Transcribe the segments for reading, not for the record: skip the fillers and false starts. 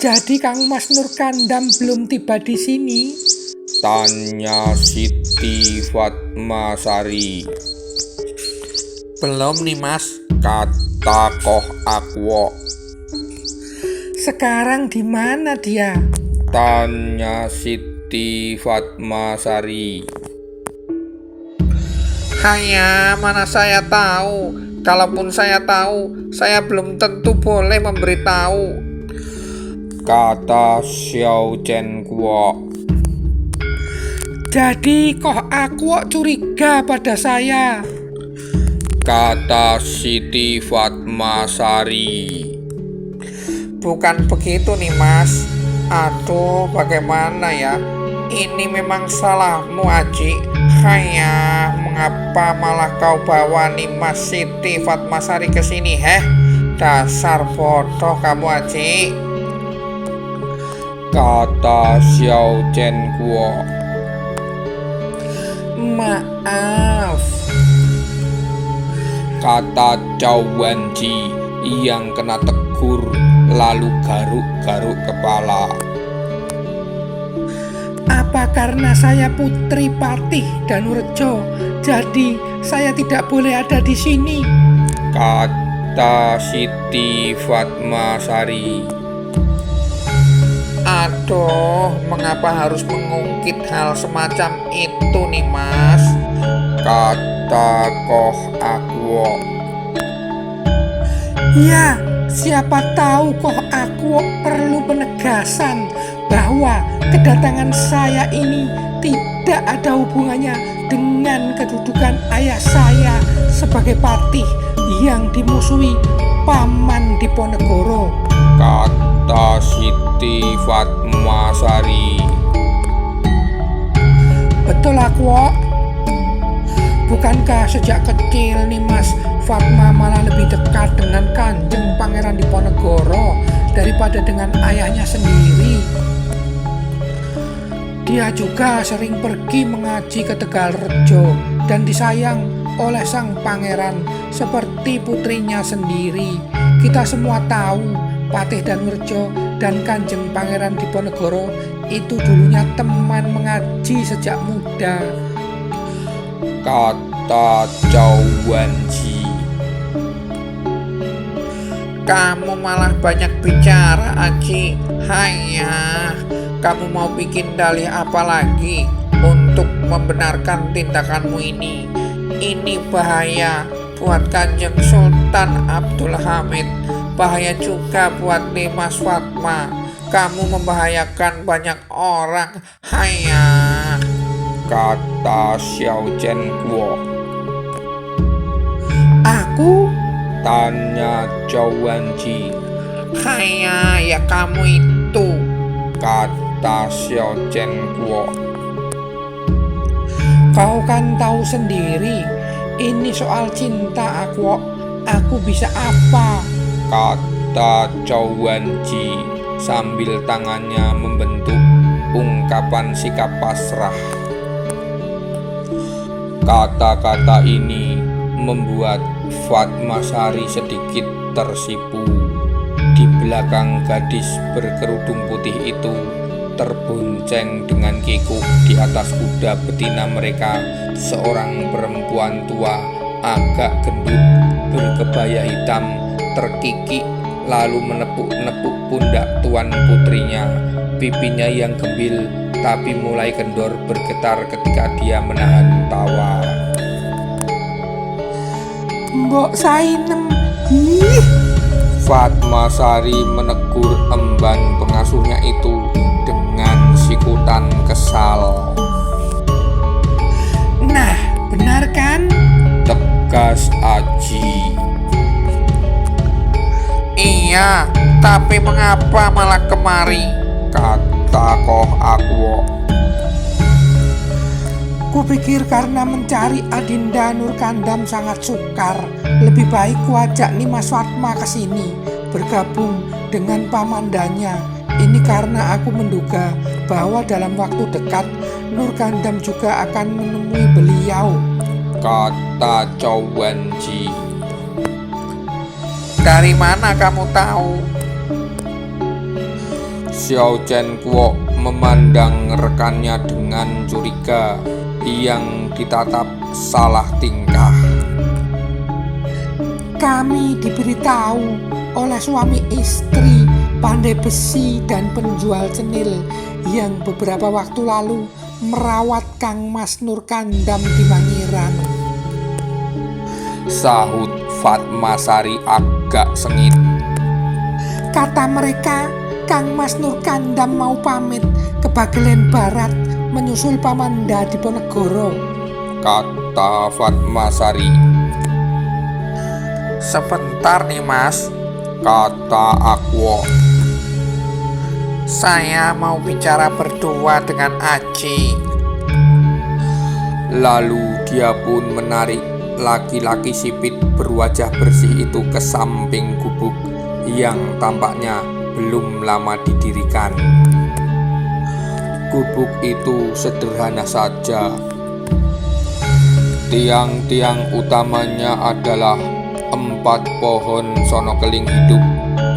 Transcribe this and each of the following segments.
Jadi Kang Mas Nurkandam belum tiba di sini? Tanya Siti Fatmasari. Belum nih Mas, Kata Koh Akwo. Sekarang di mana dia? Tanya Siti Fatmasari. hanya mana saya tahu. Kalaupun saya tahu, saya belum tentu boleh memberitahu. Kata Xiao Chen Kuo. Jadi Koh Akwo curiga pada saya? Kata Siti Fatmasari. Bukan begitu nih Mas. Aduh, bagaimana ya? Ini memang salahmu Aji. Hanya mengapa malah kau bawa nih Mas Siti Fatmasari ke sini, Dasar bodoh kamu Aji. Kata Xiao Chen Kuo. Maaf. Kata Cao Wenji yang kena tegur lalu garuk-garuk kepala. Apa karena saya putri Patih Danurejo, jadi saya tidak boleh ada di sini? Kata Siti Fatmasari. Aduh, mengapa harus mengungkit hal semacam itu nih Mas? Kata Koh Akwo. Ya, siapa tahu Koh Akwo perlu penegasan bahwa kedatangan saya ini tidak ada hubungannya dengan kedudukan ayah saya sebagai patih yang dimusuhi Paman Diponegoro. Kata Siti Fatmasari. Betul Akwo? Bukankah sejak kecil nih Mas Fatma malah lebih dekat dengan Kanjeng Pangeran Diponegoro daripada dengan ayahnya sendiri? Dia juga sering pergi mengaji ke Tegalrejo dan disayang oleh sang pangeran seperti putrinya sendiri. Kita semua tahu Patih Danurejo dan Kanjeng Pangeran Diponegoro itu dulunya teman mengaji sejak muda. Kata Cao Wenji. Kamu malah banyak bicara Aji. Hanya kamu mau bikin dalih apa lagi untuk membenarkan tindakanmu ini? Ini bahaya buat Kanjeng Sultan Abdul Hamid. Bahaya juga buat Nimas Fatma. Kamu membahayakan banyak orang. Hanya. Kata Xiao Chen Kuo. Aku? Tanya Cao Wenji. Hanya ya kamu itu. Kata Xiao Chen Kuo. Kau kan tahu sendiri, ini soal cinta aku bisa apa? Kata Cao Wenji sambil tangannya membentuk ungkapan sikap pasrah. Kata-kata ini membuat Fatmasari sedikit tersipu. Di belakang gadis berkerudung putih itu terbonceng dengan kikuk di atas kuda betina mereka seorang perempuan tua agak gendut berkebaya hitam terkikik lalu menepuk-nepuk pundak tuan putrinya. Pipinya yang gembil tapi mulai kendor bergetar ketika dia menahan tawa. Mbok Sainem. Fatmasari menegur emban pengasuhnya itu dengan sikutan kesal. Nah, benar kan? Tegas Aji. Iya, tapi mengapa malah kemari? Kata Koh Akwo. Kupikir karena mencari Adinda Nurkandam sangat sukar. Lebih baik ku ajak Nimas Fatma ke sini bergabung dengan pamandanya. Ini karena aku menduga bahwa dalam waktu dekat Nurkandam juga akan menemui beliau. Kata Cao Wenji. Dari mana kamu tahu? Xiao Chen Kuo memandang rekannya dengan curiga yang ditatap salah tingkah. Kami diberitahu oleh suami istri pandai besi dan penjual cenil yang beberapa waktu lalu merawat Kang Mas Nur Kandam di Mangiran. Sahut Fatmasari agak sengit. Kata mereka, Kang Mas Nur Kandam mau pamit ke Bagelen Barat menyusul Pamanda di Ponegoro. Kata Fatmasari. Sebentar nih mas, Kata Akwo. saya mau bicara berdua dengan Aji. Lalu dia pun menarik laki-laki sipit berwajah bersih itu ke samping gubuk yang tampaknya belum lama didirikan. Gubuk itu sederhana saja. Tiang-tiang utamanya adalah 4 pohon sono keling hidup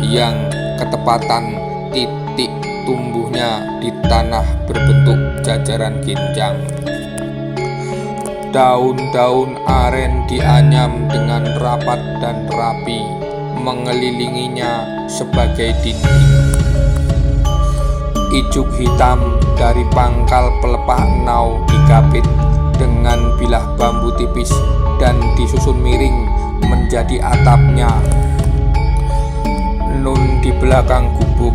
yang ketepatan titik tumbuhnya di tanah berbentuk jajaran ginjang. Daun-daun aren dianyam dengan rapat dan rapi, mengelilinginya sebagai dinding. Ijuk hitam dari pangkal pelepah enau dikapit dengan bilah bambu tipis dan disusun miring menjadi atapnya. Nun di belakang gubuk,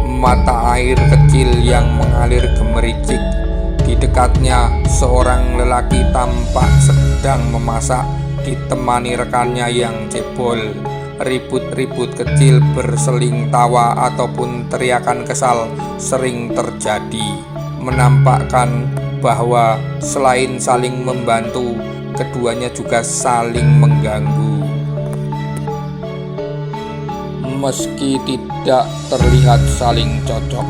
mata air kecil yang mengalir gemericik. Di dekatnya seorang lelaki tampak sedang memasak ditemani rekannya yang cebol. Ribut-ribut kecil berseling tawa ataupun teriakan kesal sering terjadi, menampakkan bahwa selain saling membantu, keduanya juga saling mengganggu. Meski tidak terlihat saling cocok,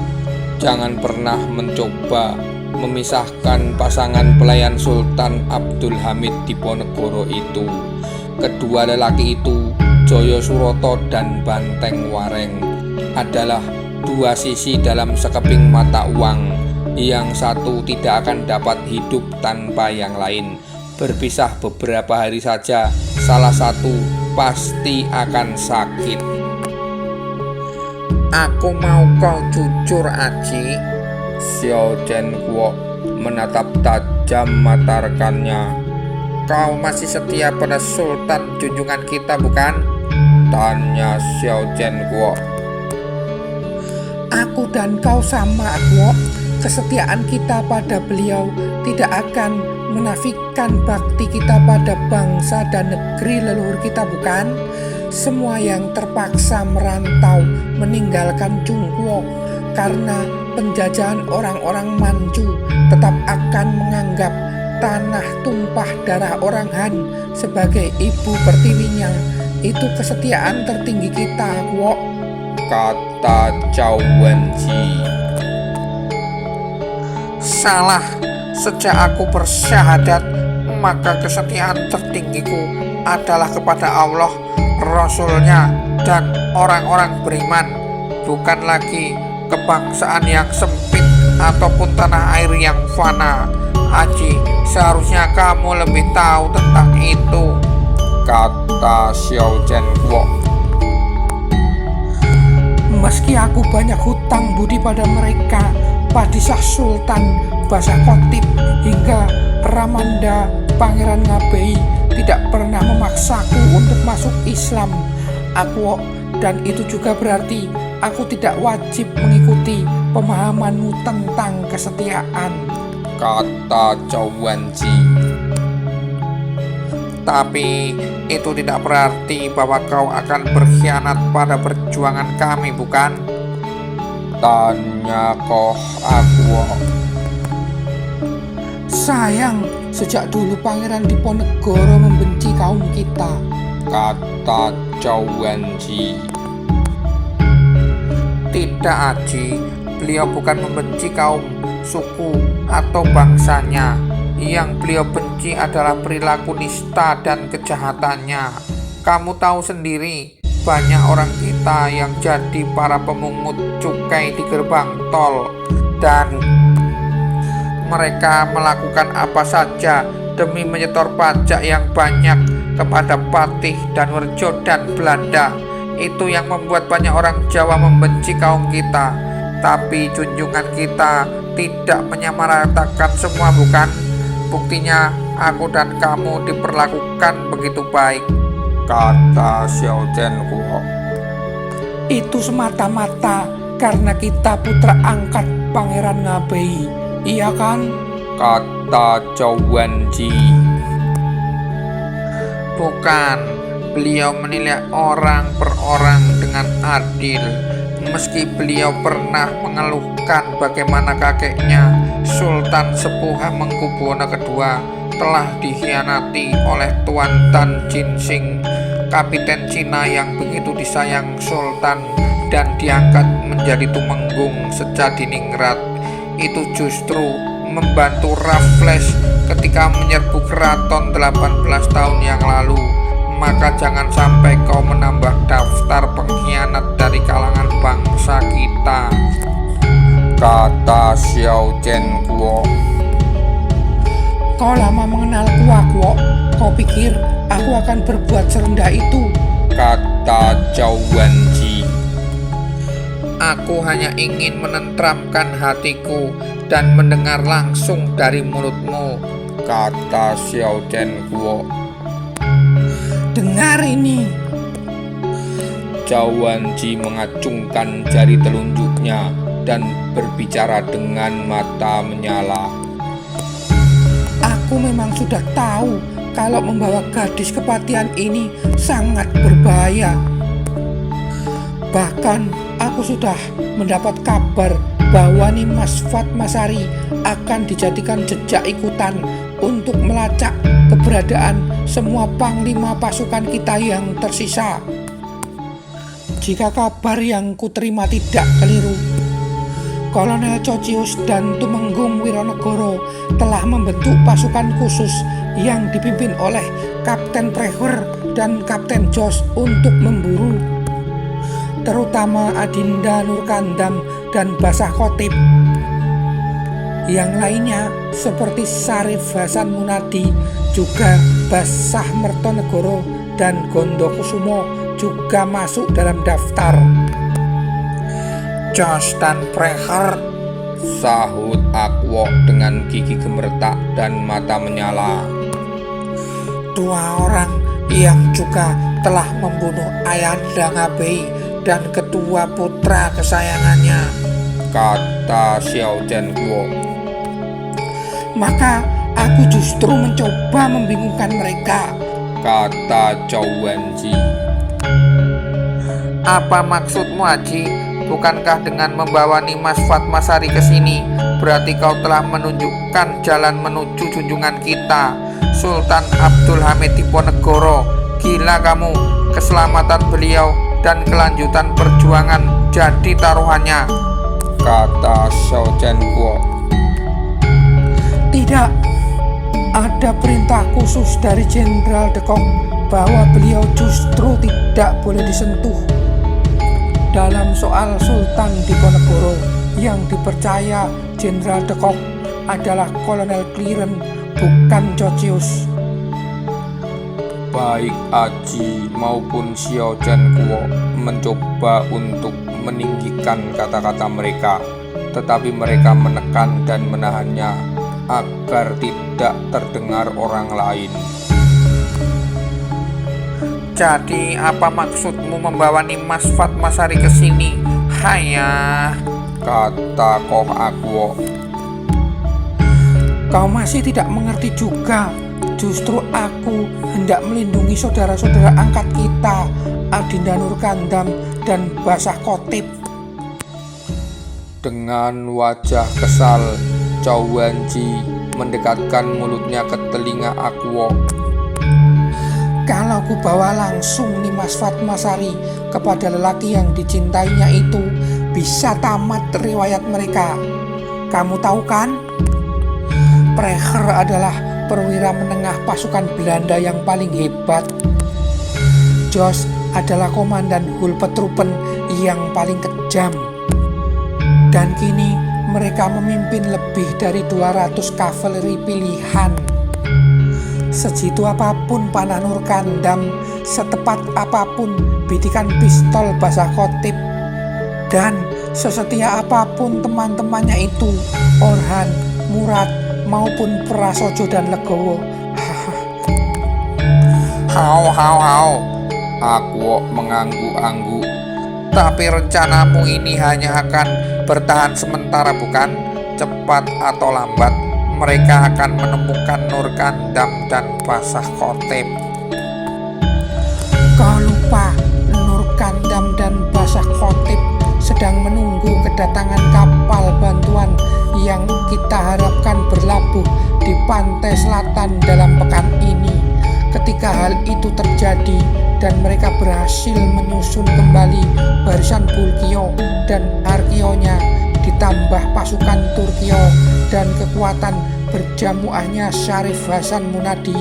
jangan pernah mencoba memisahkan pasangan pelayan Sultan Abdul Hamid di Ponegoro itu. Kedua lelaki itu, Joyo Suroto dan Banteng Wareng, adalah 2 sisi dalam sekeping mata uang. Yang satu tidak akan dapat hidup tanpa yang lain. Berpisah beberapa hari saja, salah satu pasti akan sakit. Aku mau kau jujur Aji. Xiao Chen Kuo menatap tajam mata rekannya. Kau masih setia pada Sultan junjungan kita bukan? Tanya Xiao Chen Kuo. Aku dan kau sama, Akwo. Kesetiaan kita pada beliau tidak akan menafikan bakti kita pada bangsa dan negeri leluhur kita bukan? Semua yang terpaksa merantau meninggalkan Chungkwo karena penjajahan orang-orang Manchu tetap akan menganggap tanah tumpah darah orang Han sebagai ibu pertiwinya. Itu kesetiaan tertinggi kita, Akwo. Kata Cao Wenji. Salah, sejak aku bersyahadat, maka kesetiaan tertinggiku adalah kepada Allah, Rasulnya, dan orang-orang beriman, bukan lagi kebangsaan yang sempit ataupun tanah air yang fana. Aji, seharusnya kamu lebih tahu tentang itu. Kata Xiao Chen Kuo. Meski aku banyak hutang budi pada mereka, Padisah Sultan Basa Kotip hingga Ramanda Pangeran Ngabei tidak pernah memaksaku untuk masuk Islam, Akwo, dan itu juga berarti aku tidak wajib mengikuti pemahamanmu tentang kesetiaan. Kata Cao Wenji. Tapi itu tidak berarti bahwa kau akan berkhianat pada perjuangan kami bukan? Tanya Koh Akwo. Sayang, sejak dulu Pangeran Diponegoro membenci kaum kita. Kata Cao Wenji. Tidak Aji, beliau bukan membenci kaum, suku, atau bangsanya. Yang beliau benci adalah perilaku nista dan kejahatannya. Kamu tahu sendiri banyak orang kita yang jadi para pemungut cukai di gerbang tol, dan mereka melakukan apa saja demi menyetor pajak yang banyak kepada Patih dan Werjo dan Belanda. Itu yang membuat banyak orang Jawa membenci kaum kita. Tapi junjungan kita tidak menyamaratakan semua, bukan? Buktinya aku dan kamu diperlakukan begitu baik, kata Xiao Zhen Guo. Itu semata-mata karena kita putra angkat Pangeran Ngabei, iya kan? Kata Zhou Wenji. Bukan, beliau menilai orang per orang dengan adil. Meski beliau pernah mengeluhkan bagaimana kakeknya Sultan Sepuh Hamengkubuwono II telah dikhianati oleh Tuan Tan Jinsing, kapiten Cina yang begitu disayang Sultan dan diangkat menjadi tumenggung Sejadiningrat. Itu justru membantu Raffles ketika menyerbu keraton 18 tahun yang lalu. Maka jangan sampai kau menambah daftar pengkhianat dari kalangan bangsa kita, kata Xiao Zhen Guo. Kau lama mengenalku, Guo. Kau pikir aku akan berbuat serendah itu? Kata Zhou Wenji. Aku hanya ingin menenteramkan hatiku dan mendengar langsung dari mulutmu, kata Xiao Zhen Guo. Dengar ini. Zhou Wenji mengacungkan jari telunjuknya dan berbicara dengan mata menyala. Aku memang sudah tahu kalau membawa gadis kepatihan ini sangat berbahaya. Bahkan aku sudah mendapat kabar bahwa Nimas Fatmasari akan dijadikan jejak ikutan untuk melacak keberadaan semua panglima pasukan kita yang tersisa. Jika kabar yang kuterima tidak keliru, Kolonel Chocius dan Tumenggung Wironegoro telah membentuk pasukan khusus yang dipimpin oleh Kapten Preher dan Kapten Jos untuk memburu terutama Adinda Nurkandam dan Basah Khotib. Yang lainnya seperti Sarif Hasan Munadi, juga Basah Mertonegoro dan Gondokusumo juga masuk dalam daftar. Jos dan Preher, sahut Akwo dengan gigi gemertak dan mata menyala. Dua orang yang juga telah membunuh Ayahanda Ngabei dan kedua putra kesayangannya, kata Xiao Zhen Guo. Maka aku justru mencoba membingungkan mereka, kata Zhou Wenji. Apa maksudmu, Haji? Bukankah dengan membawa Nimas Fatmasari ke sini berarti kau telah menunjukkan jalan menuju junjungan kita, Sultan Abdul Hamid Diponegoro? Gila kamu, keselamatan beliau dan kelanjutan perjuangan jadi taruhannya, kata Xiao Zhen Guo. Tidak ada perintah khusus dari Jenderal de Kock bahwa beliau justru tidak boleh disentuh. Dalam soal Sultan Diponegoro yang dipercaya Jenderal de Kock adalah Kolonel Clearen, bukan Chocius. Baik Aji maupun Xiao Zhen Guo mencoba untuk meninggikan kata-kata mereka, tetapi mereka menekan dan menahannya agar tidak terdengar orang lain. Jadi apa maksudmu membawa Nimas Fatmasari ke sini, Hayah? Kata Koh Akwo. Kau masih tidak mengerti juga. Justru aku hendak melindungi saudara-saudara angkat kita, Adinda Nurkandam dan Basah Khotib. Dengan wajah kesal, Zhou Wenji mendekatkan mulutnya ke telinga Akwo. Kalau ku bawa langsung Nimas Fatmasari kepada lelaki yang dicintainya itu, bisa tamat riwayat mereka. Kamu tahu kan? Preher adalah perwira menengah pasukan Belanda yang paling hebat. Jos adalah komandan Hulpetruppen yang paling kejam. Dan kini mereka memimpin lebih dari 200 kavaleri pilihan. Sejitu apapun panah Nurkandam, setepat apapun bidikan pistol Basah Kotip, dan sesetia apapun teman-temannya itu, Orhan, Murad, maupun Prasojo dan Legowo. Hau. Aku mengangguk-angguk. Tapi rencanamu ini hanya akan bertahan sementara, bukan? Cepat atau lambat mereka akan menemukan Nurkandam dan Basah Kotip. Kau lupa, Nurkandam dan Basah Kotip sedang menunggu kedatangan kapal bantuan yang kita harapkan berlabuh di pantai selatan dalam pekan ini. Ketika hal itu terjadi dan mereka berhasil menyusun kembali barisan Bulkio dan Arkionya, ditambah pasukan Turkio dan kekuatan berjamuahnya Syarif Hasan Munadi,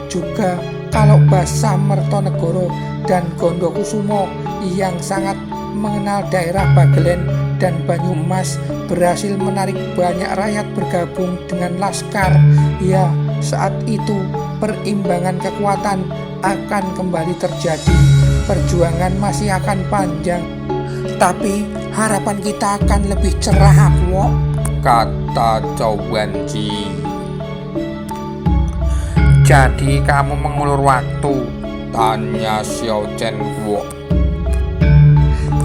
juga kalau Basah Mertonegoro dan Gondokusumo yang sangat mengenal daerah Bagelen dan Banyumas berhasil menarik banyak rakyat bergabung dengan laskar, ya saat itu perimbangan kekuatan akan kembali terjadi. Perjuangan masih akan panjang, tapi harapan kita akan lebih cerah, Akwo, kata Chow Wan-ji. Jadi kamu mengulur waktu? Tanya Xiao Chen Guo.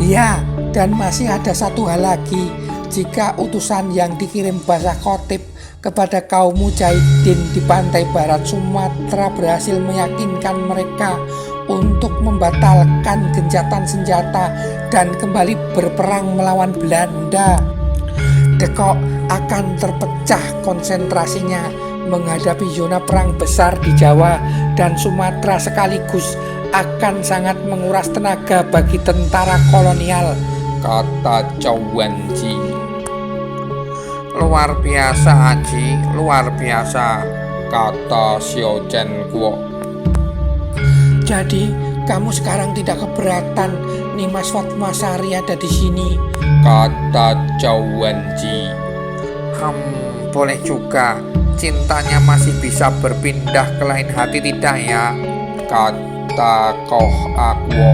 Ya, dan masih ada satu hal lagi. Jika utusan yang dikirim Basah Kotip kepada kaum mujahidin di pantai barat Sumatera berhasil meyakinkan mereka untuk membatalkan gencatan senjata dan kembali berperang melawan Belanda, Dekok akan terpecah konsentrasinya menghadapi zona perang besar di Jawa dan Sumatera, sekaligus akan sangat menguras tenaga bagi tentara kolonial, kata Chow Wan-ji. Luar biasa, Haji, luar biasa, kata Xiao Chen Guo. Jadi kamu sekarang tidak keberatan Nimas Fatmasari ada di sini, kata Chow Wan-ji. Boleh juga. Cintanya masih bisa berpindah ke lain hati, tidak ya? Kata Koh Akwo.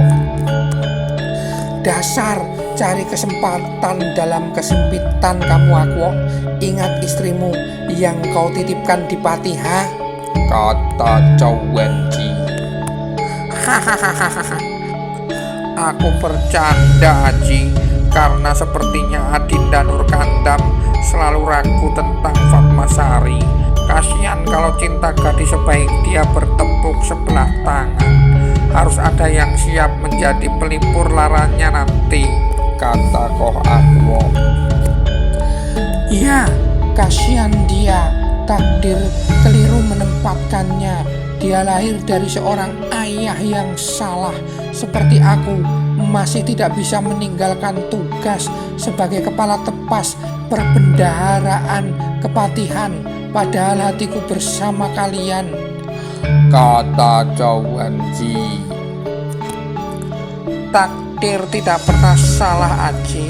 Dasar cari kesempatan dalam kesempitan kamu, Akwo. Ingat istrimu yang kau titipkan di Patiha, kata Chow Wan-ji. Aku bercanda, Haji, karena sepertinya Adinda Nurkandam selalu ragu tentang Fatmasari. Kasihan kalau cinta gadis sebaik dia bertepuk sebelah tangan. Harus ada yang siap menjadi pelipur larannya nanti, kata Koh Akwo. Iya, kasihan dia. Takdir keliru menempatkannya. Dia lahir dari seorang ayah yang salah. Seperti aku, masih tidak bisa meninggalkan tugas sebagai kepala tepas perbendaharaan Kepatihan, padahal hatiku bersama kalian, kata Chow Wan-ji. Takdir tidak pernah salah, Aji.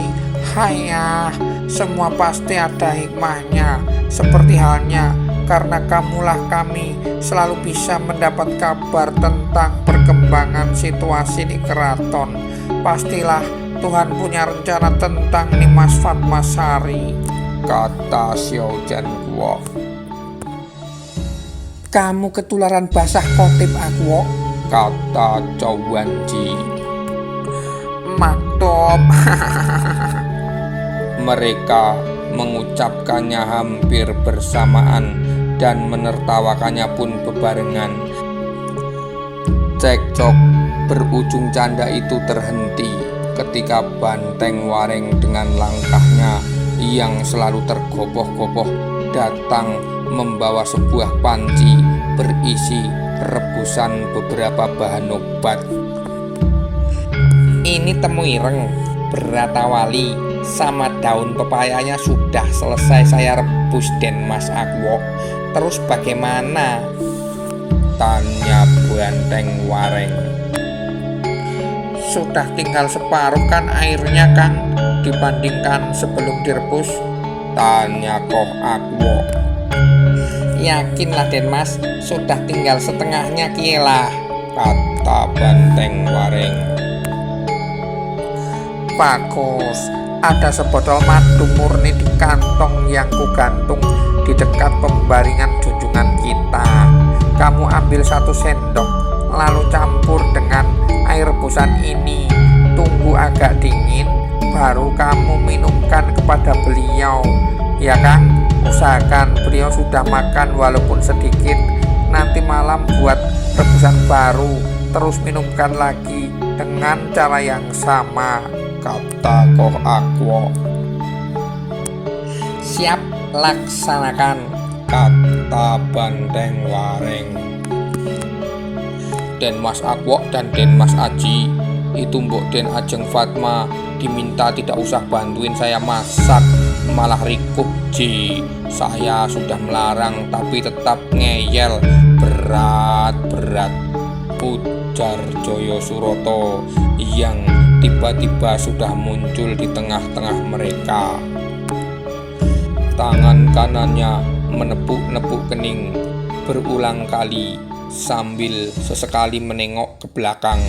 Hayah, semua pasti ada hikmahnya. Seperti halnya karena kamulah kami selalu bisa mendapat kabar tentang perkembangan situasi di keraton. Pastilah Tuhan punya rencana tentang Nimas Fatmasari, kata Xiao Chen Guo. Kamu ketularan Basah Kotip, Akwo, kata Chow Wan-ji. Maktub. Mereka mengucapkannya hampir bersamaan dan menertawakannya pun bebarengan. Cekcok berujung canda itu terhenti ketika Banteng Wareng dengan langkahnya yang selalu tergopoh-gopoh datang membawa sebuah panci berisi rebusan beberapa bahan obat. Ini temu ireng, beratawali, sama daun pepayanya sudah selesai saya rebus, Den Mas Akwo. Terus bagaimana? Tanya Banteng Wareng. Sudah tinggal separuh kan airnya, Kang, dibandingkan sebelum direbus? Tanya Koh Akwo. Yakinlah Den Mas, sudah tinggal setengahnya kielah, Kata Banteng Waring. Bagus, ada sebotol madu murni di kantong yang kugantung di dekat pembaringan junjungan kita. Kamu ambil 1 sendok, lalu campur dengan air rebusan ini. Tunggu agak dingin, baru kamu minumkan kepada beliau. Ya Kang, usahakan beliau sudah makan walaupun sedikit. Nanti malam buat rebusan baru, terus minumkan lagi dengan cara yang sama, Kata Koh Akwo. Siap, laksanakan, Kata Banteng Waring. Den Mas Akwo dan Den Mas Aji, itu Mbok Den Ajeng Fatma diminta tidak usah bantuin saya masak, malah rikup Ji. Saya sudah melarang tapi tetap ngeyel. Berat-berat, ujar Joyo Suroto yang tiba-tiba sudah muncul di tengah-tengah mereka. Tangan kanannya menepuk-nepuk kening berulang kali sambil sesekali menengok ke belakang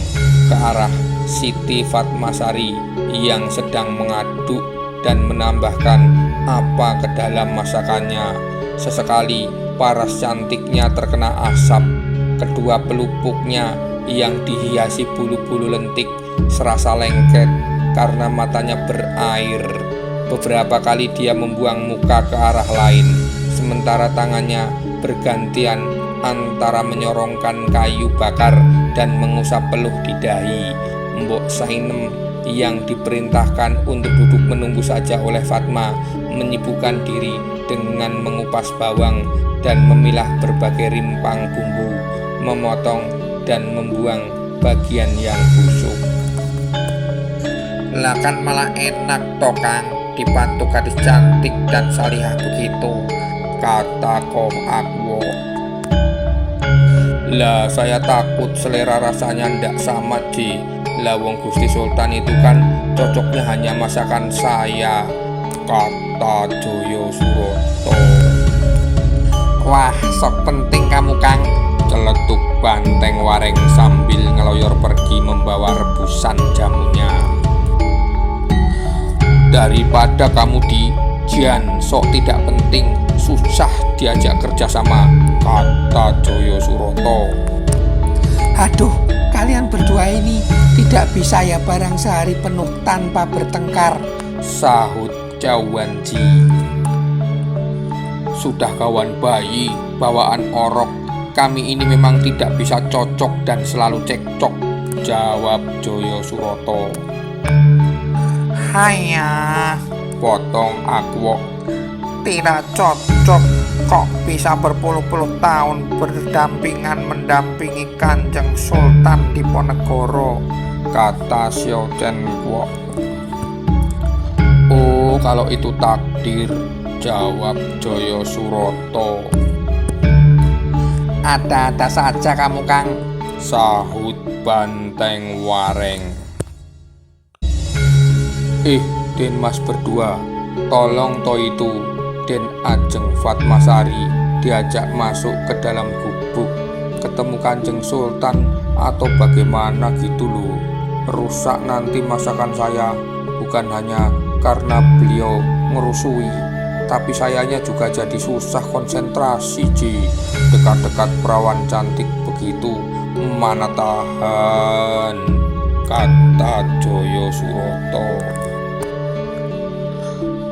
ke arah Siti Fatmasari yang sedang mengaduk dan menambahkan apa ke dalam masakannya. Sesekali paras cantiknya terkena asap. Kedua pelupuknya yang dihiasi bulu-bulu lentik serasa lengket karena matanya berair. Beberapa kali dia membuang muka ke arah lain, sementara tangannya bergantian antara menyorongkan kayu bakar dan mengusap peluh di dahi. Mbok Sainem yang diperintahkan untuk duduk menunggu saja oleh Fatma menyibukkan diri dengan mengupas bawang dan memilah berbagai rimpang bumbu, memotong dan membuang bagian yang busuk. Lah kan malah enak toh Kang, dibantu gadis cantik dan salihah begitu, kata Koh Akwo. Lah saya takut selera rasanya ndak sama Ji. Lah wong Gusti Sultan itu kan cocoknya hanya masakan saya, kata Joyo Suroto. Wah, sok penting kamu Kang, Celetuk Banteng Waring sambil ngeloyor pergi membawa rebusan jamunya. Daripada kamu di Jian sok tidak penting, susah diajak kerjasama, kata Joyo Suroto. Aduh, kalian berdua ini tidak bisa ya barang sehari penuh tanpa bertengkar, sahut Cawan Ji. Sudah kawan bayi, bawaan orok. Kami ini memang tidak bisa cocok dan selalu cekcok, jawab Joyo Suroto. Haya, Potong Akwo. tidak cocok, kok bisa berpuluh-puluh tahun berdampingan mendampingi Kanjeng Sultan Diponegoro, kata Xiao Chen Kuo. Oh, kalau itu takdir, jawab Joyo Suroto. Ada-ada saja kamu Kang, sahut Banteng Waring. Den Mas berdua, tolong toh itu Den Ajeng Fatmasari diajak masuk ke dalam gubuk ketemu Kanjeng Sultan atau bagaimana gitu loh. Rusak nanti masakan saya, bukan hanya karena beliau ngerusui, tapi sayanya juga jadi susah konsentrasi Ji. Dekat-dekat perawan cantik begitu, mana tahan, kata Joyo Suroto.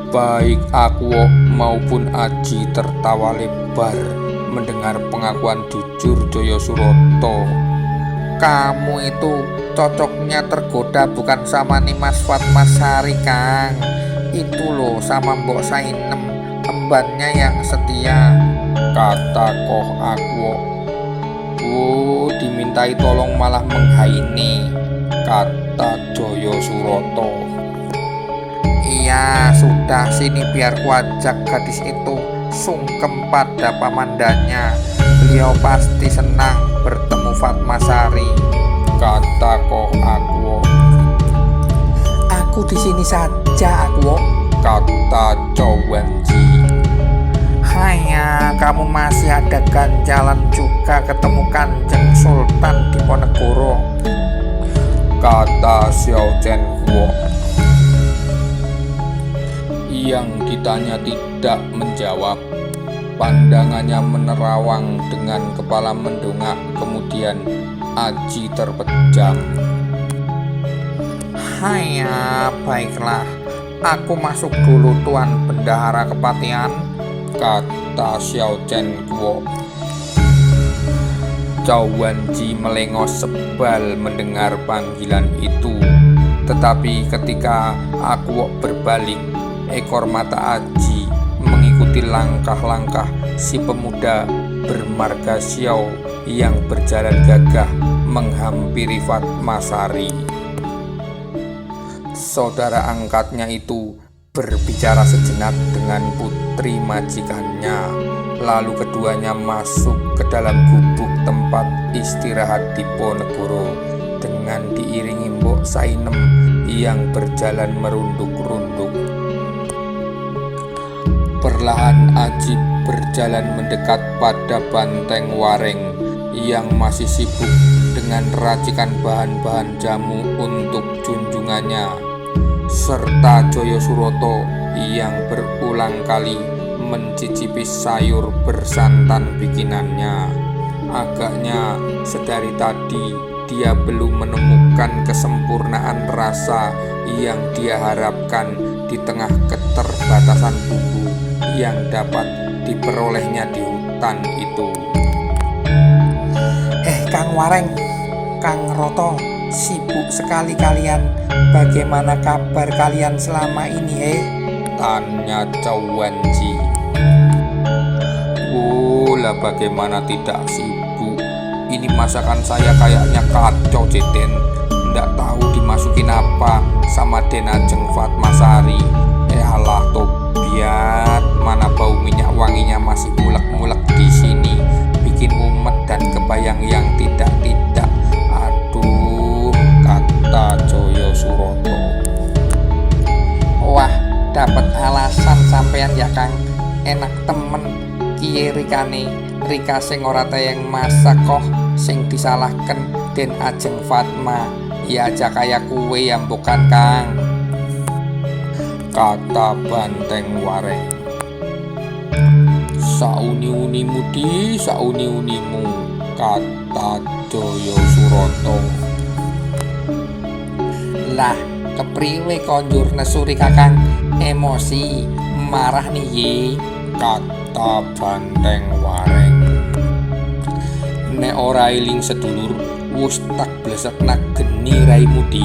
Baik Akwo maupun Aji tertawa lebar mendengar pengakuan jujur Joyo Suroto. kamu itu cocoknya tergoda bukan sama Nimas Fatmasari Kang, itu loh sama Mbok Sainem, embannya yang setia, kata Koh Akwo. Oh, dimintai tolong malah menghaini, kata Joyo Suroto. Iya sudah, sini biar ku ajak gadis itu sungkem pada pamandannya, beliau pasti senang bertemu Fatmasari, kata Koh Akwo. aku di sini saja, Akuo, kata Chow Wan-ji. Hanya kamu masih ada ganjalan juga ketemu Kanjeng Sultan Diponegoro, kata Xiao Chen Guo. Yang ditanya tidak menjawab. Pandangannya menerawang dengan kepala mendongak, kemudian Aji terpejam. Hanya baiklah, aku masuk dulu Tuan Bendahara Kepatihan, kata Xiao Chen Guo. Chow Wan-ji melengos sebal mendengar panggilan itu. Tetapi ketika Akuo berbalik, ekor mata Aji mengikuti langkah-langkah si pemuda bermarga Xiao yang berjalan gagah menghampiri Fatmasari. Saudara angkatnya itu berbicara sejenak dengan putri majikannya, lalu keduanya masuk ke dalam gubuk tempat istirahat Diponegoro dengan diiringi Mbok Sainem yang berjalan merunduk-runduk. Perlahan Aji berjalan mendekat pada Banteng Wareng yang masih sibuk dengan racikan bahan-bahan jamu untuk junjungannya, serta Joyo Suroto yang berulang kali mencicipi sayur bersantan bikinannya. Agaknya sedari tadi dia belum menemukan kesempurnaan rasa yang dia harapkan di tengah keterbatasan bumbu yang dapat diperolehnya di hutan itu. Kang Wareng, Kang Roto, sibuk sekali kalian. Bagaimana kabar kalian selama ini, tanya Chow Wan-ji. Lah bagaimana tidak sibuk? Ini masakan saya kayaknya kacau, Jeten. Nggak tahu dimasukin apa sama Den Ajeng Fatmasari. Alah tobiat, mana bau minyak wanginya masih mulek-mulek di sini, bikin mumet dan kebayang yang tidak-tidak. Aduh, kata Joyo Suroto. Wah, dapat alasan sampean ya Kang. Enak temen kiye rikane, Rika sing ora tayang masak kok sing disalahkan Den Ajeng Fatma. Ya aja kaya kue yang bukan Kang, kata Banteng Wareng. Sauni-unimu di sauni-unimu, kata Joyo Suroto. Lah kepriwe konjur nesuri Kakang, emosi marah nih ye, kata Banteng Wareng. Nek ora eling sedulur, wus tak blesek nak geni raimu di.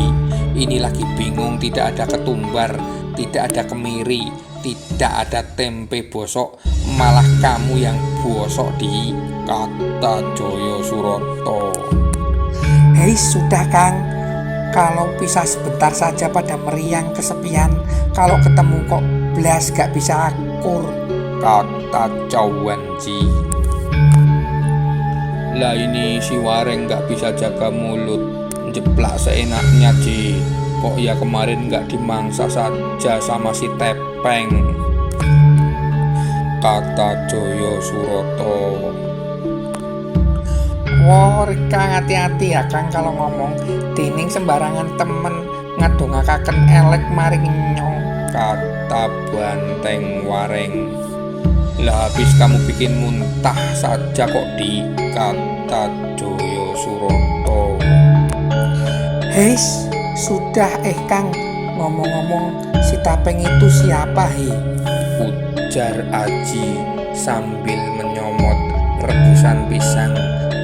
Ini lagi bingung, tidak ada ketumbar, tidak ada kemiri, tidak ada tempe bosok, malah kamu yang bosok di, kata Joyo Suroto. Hei sudah Kang, kalau pisah sebentar saja pada meriang kesepian, kalau ketemu kok belas gak bisa akur, kata Chow Wan-ji. Lah ini si Wareng gak bisa jaga mulut, jeplak seenaknya Ji. Kok ya kemarin gak dimangsa saja sama si Tepeng, kata Joyo Suroto. Wah Rika hati-hati ya Kang kalau ngomong, dining sembarangan temen ngadongakaken elek maring nyong, kata Banteng Wareng. Lah habis kamu bikin muntah saja kok di, kata Joyo Suroto. Heis, sudah Kang, ngomong-ngomong si Tapeng itu siapa ujar Aji sambil menyomot rebusan pisang,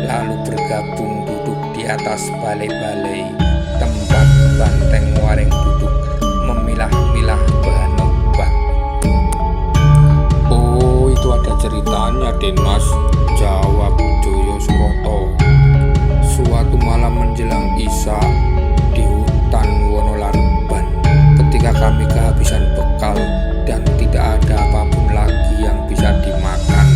lalu bergabung duduk di atas balai-balai tempat Banteng Wareng duduk memilah-milah bahan obat. Oh, itu ada ceritanya Den Mas, jawab Joyo Suroto. Suatu malam menjelang Isya di hutan Wonolarban, ketika kami kehabisan bekal dan tidak ada apapun lagi yang bisa dimakan,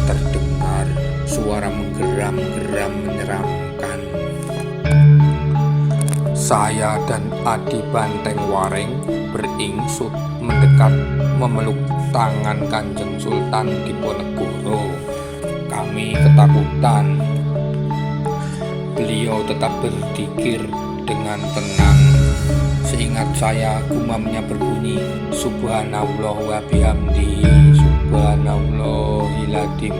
terdengar suara menggeram-geram menyeramkan. Saya dan Adi Banteng Waring beringsut mendekat memeluk tangan Kanjeng Sultan Diponegoro. Kami ketakutan. Beliau tetap berzikir dengan tenang. Seingat saya, gumamnya berbunyi, Subhanallah wa bihamdihi, Subhanallahil-Adzim.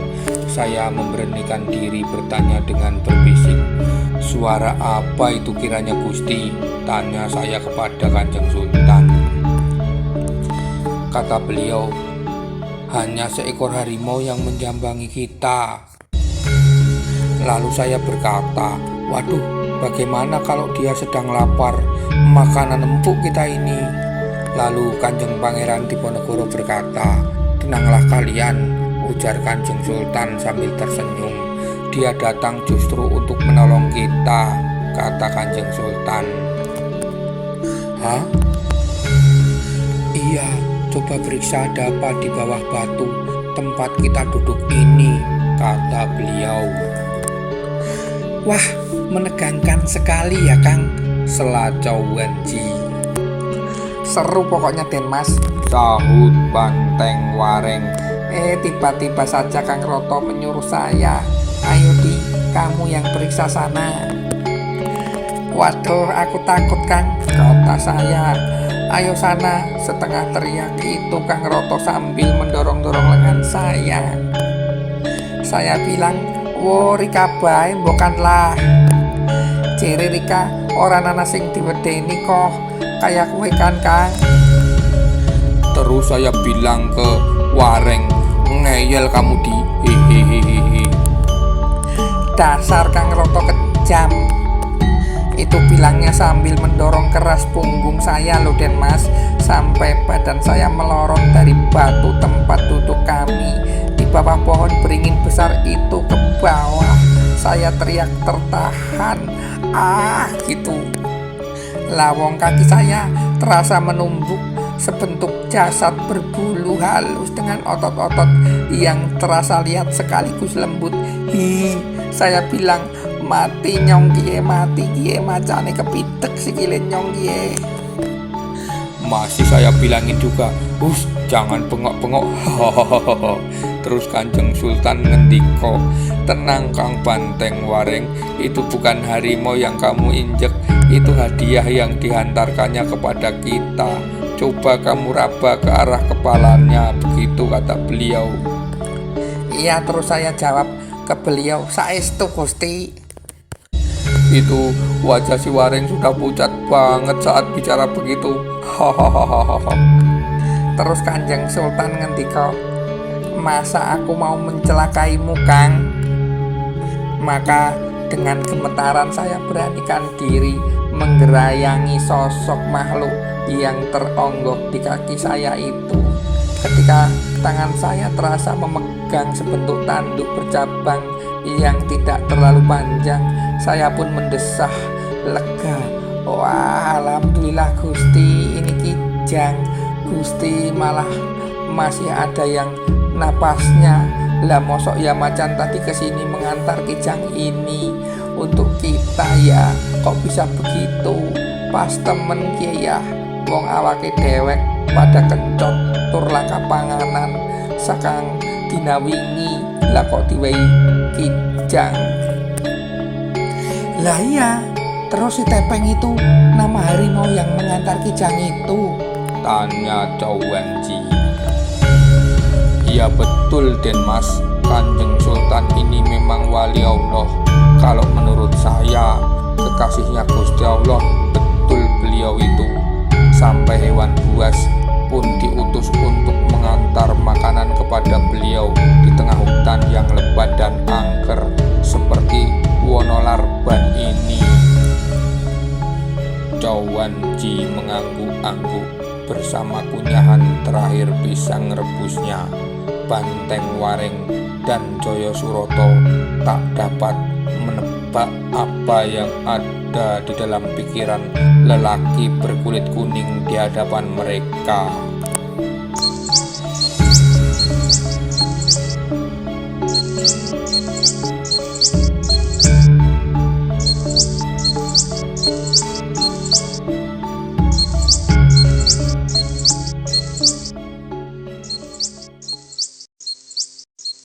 Saya memberanikan diri bertanya dengan berbisik, "Suara apa itu kiranya Gusti?" tanya saya kepada Kanjeng Sultan. Kata beliau, "Hanya seekor harimau yang menjambangi kita." Lalu saya berkata, "Waduh, bagaimana kalau dia sedang lapar? Makanan empuk kita ini." Lalu Kanjeng Pangeran Diponegoro berkata, "Tenanglah kalian," ujar Kanjeng Sultan sambil tersenyum. "Dia datang justru untuk menolong kita," kata Kanjeng Sultan. "Hah? Iya, coba periksa ada apa di bawah batu tempat kita duduk ini," kata beliau. Wah, menegangkan sekali ya Kang, sela Cowenji. seru pokoknya Den Mas. Sahut Banteng Waring. Tiba-tiba saja Kang Roto menyuruh saya, "Ayo Di, kamu yang periksa sana." "Waduh, aku takut Kang," kata saya. "Ayo sana," setengah teriak itu Kang Roto sambil mendorong-dorong lengan saya. Saya bilang, "Wo Rika bae bukanlah." "Ciri Rika, orang ana sing diwedeni kok, kayak kue kan Kang." Terus saya bilang ke Waring, "Ngeyel kamu Di, hehehe." "Dasar Kang Roto kejam," itu bilangnya sambil mendorong keras punggung saya loh Den Mas, sampai badan saya melorot dari batu tempat duduk kami di bawah pohon beringin besar itu ke bawah. Saya teriak tertahan, "Ah!" gitu. Lawong kaki saya terasa menumbuk sebentuk jasad berbulu halus dengan otot-otot yang terasa lihat sekaligus lembut. "Hi," saya bilang, "mati nyong kie, mati kie, macane kepitek sikile nyong kie." Masih saya bilangin juga, jangan bengok-bengok." Terus Kanjeng Sultan ngendiko, "Tenang Kang Banteng Waring, itu bukan harimau yang kamu injek, itu hadiah yang dihantarkannya kepada kita. Coba kamu raba ke arah kepalanya," begitu kata beliau. Iya, terus saya jawab ke beliau, "Saestu Gusti." Itu wajah si Waring sudah pucat banget saat bicara begitu. Hahaha. Terus Kanjeng Sultan ngendika, "Masa aku mau mencelakaimu Kang?" Maka dengan gemetaran saya beranikan diri menggerayangi sosok makhluk yang teronggok di kaki saya itu. Ketika tangan saya terasa memegang sebentuk tanduk bercabang yang tidak terlalu panjang, saya pun mendesah lega. "Wah, alhamdulillah Gusti, ini kijang. Gusti malah masih ada yang napasnya. Lah mosok ya macan tadi kesini mengantar kijang ini untuk kita ya, kok bisa begitu? Pas temen kia ya, wong awake dewek pada kencot tur langkah panganan sakang dina wingi, lah kok diwehi kijang." "Lah iya, terus si Tepeng itu nama harimau yang mengantar kijang itu?" tanya Cowenji. "Iya betul Den Mas, Kanjeng Sultan ini memang wali Allah. Kalau menurut saya, kekasihnya Gusti Allah, betul beliau itu. Sampai hewan buas pun diutus untuk mengantar makanan kepada beliau di tengah hutan yang lebat dan angker seperti Wonolarban ini." Cowenji mengangguk-angguk bersama kunyahan terakhir pisang rebusnya. Banteng Waring dan Joyo Suroto tak dapat menebak apa yang ada di dalam pikiran lelaki berkulit kuning di hadapan mereka.